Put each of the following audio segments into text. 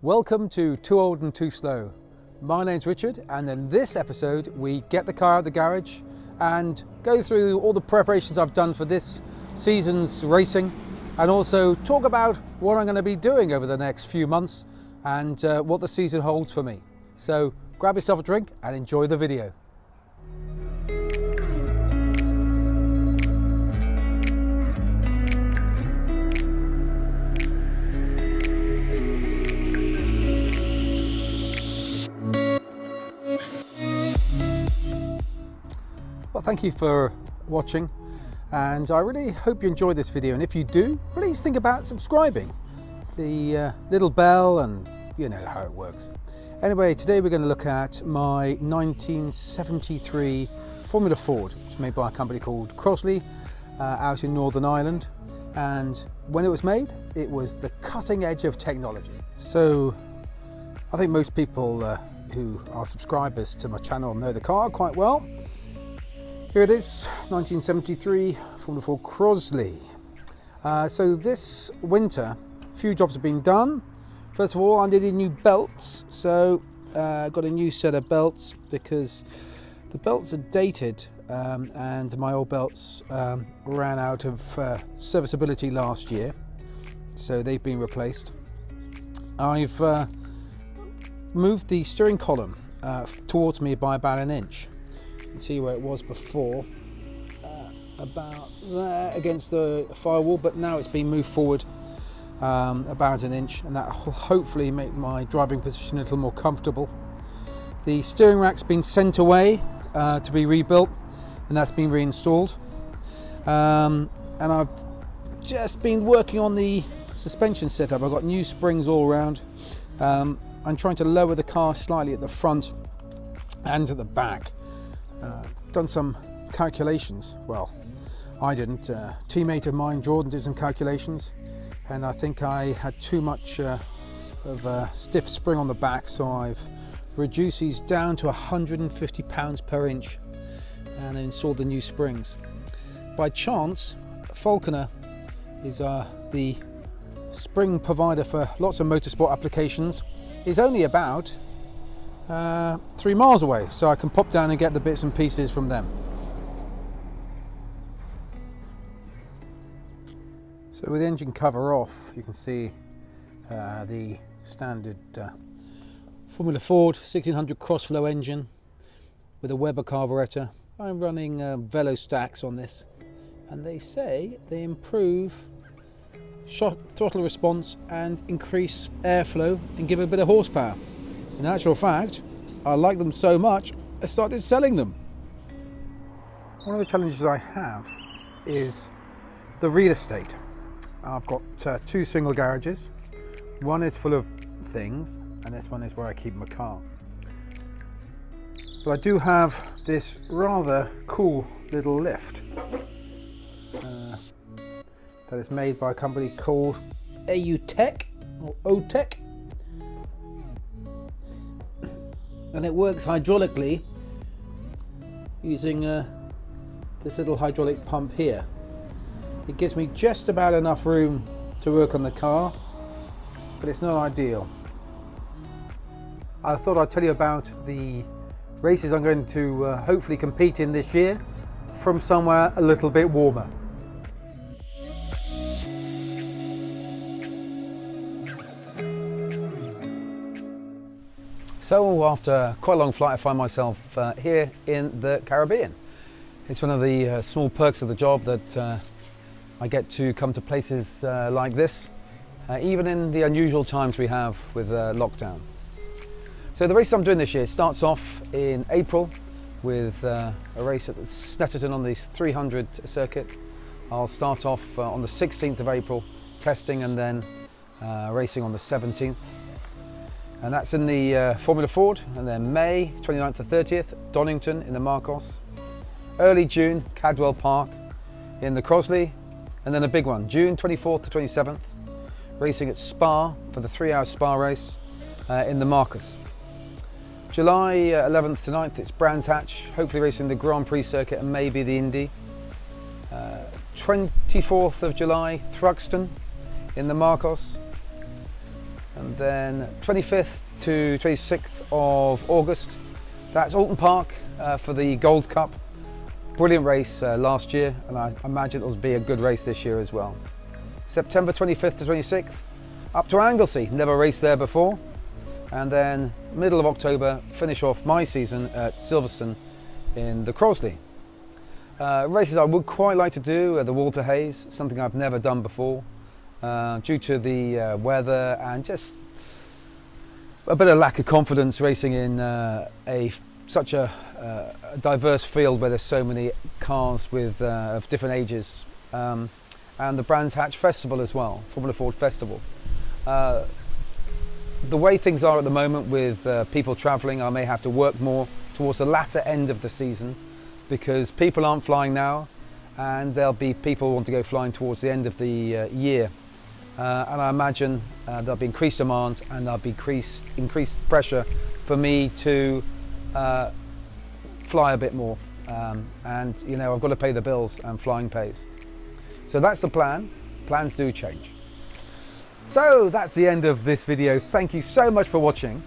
Welcome to Too Old and Too Slow. My name's Richard, and in this episode we get the car out of the garage and go through all the preparations I've done for this season's racing, and also talk about what I'm going to be doing over the next few months and what the season holds for me. So grab yourself a drink and enjoy the video. Well, thank you for watching, and I really hope you enjoyed this video, and if you do, please think about subscribing, the little bell, and you know how it works. Anyway, today we're going to look at my 1973 Formula Ford. It's made by a company called Crossle out in Northern Ireland, and when it was made, it was the cutting edge of technology. So I think most people who are subscribers to my channel know the car quite well. Here it is, 1973 Formula Ford Crossle. So this winter, a few jobs have been done. First of all, I needed new belts, so I got a new set of belts because the belts are dated and my old belts ran out of serviceability last year, so they've been replaced. I've moved the steering column towards me by about an inch. You can see where it was before, about there against the firewall, but now it's been moved forward about an inch, and that will hopefully make my driving position a little more comfortable. The steering rack's been sent away to be rebuilt, and that's been reinstalled, and I've just been working on the suspension setup. I've got new springs all around. I'm trying to lower the car slightly at the front and at the back. Done some calculations. Well, I didn't. A teammate of mine, Jordan, did some calculations, and I think I had too much of a stiff spring on the back, so I've reduced these down to 150 pounds per inch and installed the new springs. By chance, Falconer is the spring provider for lots of motorsport applications. Is only about 3 miles away, so I can pop down and get the bits and pieces from them. So with the engine cover off, you can see the standard Formula Ford 1600 Crossflow engine with a Weber carburetor. I'm running Velo stacks on this, and they say they improve throttle response and increase airflow and give a bit of horsepower. In actual fact, I like them so much, I started selling them. One of the challenges I have is the real estate. I've got 2 single garages. One is full of things, and this one is where I keep my car. But I do have this rather cool little lift that is made by a company called AUTech or OTech. And it works hydraulically using this little hydraulic pump here. It gives me just about enough room to work on the car, but it's not ideal. I thought I'd tell you about the races I'm going to hopefully compete in this year from somewhere a little bit warmer. So after quite a long flight, I find myself here in the Caribbean. It's one of the small perks of the job that I get to come to places like this, even in the unusual times we have with lockdown. So the race I'm doing this year starts off in April with a race at Snetterton on the 300 circuit. I'll start off on the 16th of April, testing, and then racing on the 17th. And that's in the Formula Ford. And then May 29th to 30th, Donington in the Marcos. Early June, Cadwell Park in the Crossle. And then a big one, June 24th to 27th, racing at Spa for the 3-hour Spa race in the Marcos. July 11th to 9th, it's Brands Hatch, hopefully racing the Grand Prix circuit and maybe the Indy. 24th of July, Thruxton in the Marcos. And then 25th to 26th of August, that's Alton Park for the Gold Cup. Brilliant race last year, and I imagine it'll be a good race this year as well. September 25th to 26th, up to Anglesey, never raced there before. And then middle of October, finish off my season at Silverstone in the Crossle. Races I would quite like to do are the Walter Hayes, something I've never done before, due to the weather and just a bit of lack of confidence racing in such a diverse field where there's so many cars with of different ages, and the Brands Hatch Festival as well, Formula Ford Festival. The way things are at the moment with people travelling, I may have to work more towards the latter end of the season because people aren't flying now, and there'll be people who want to go flying towards the end of the year. And I imagine there'll be increased demand and there'll be increased pressure for me to fly a bit more. And you know, I've got to pay the bills and flying pays. So that's the plan. Plans do change. So that's the end of this video. Thank you so much for watching.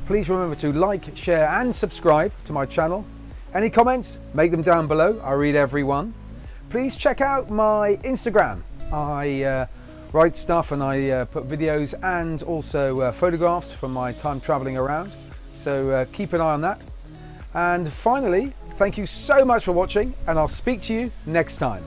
Please remember to like, share and subscribe to my channel. Any comments, make them down below. I read every one. Please check out my Instagram. I write stuff and I put videos and also photographs from my time traveling around. So keep an eye on that. And finally, thank you so much for watching, and I'll speak to you next time.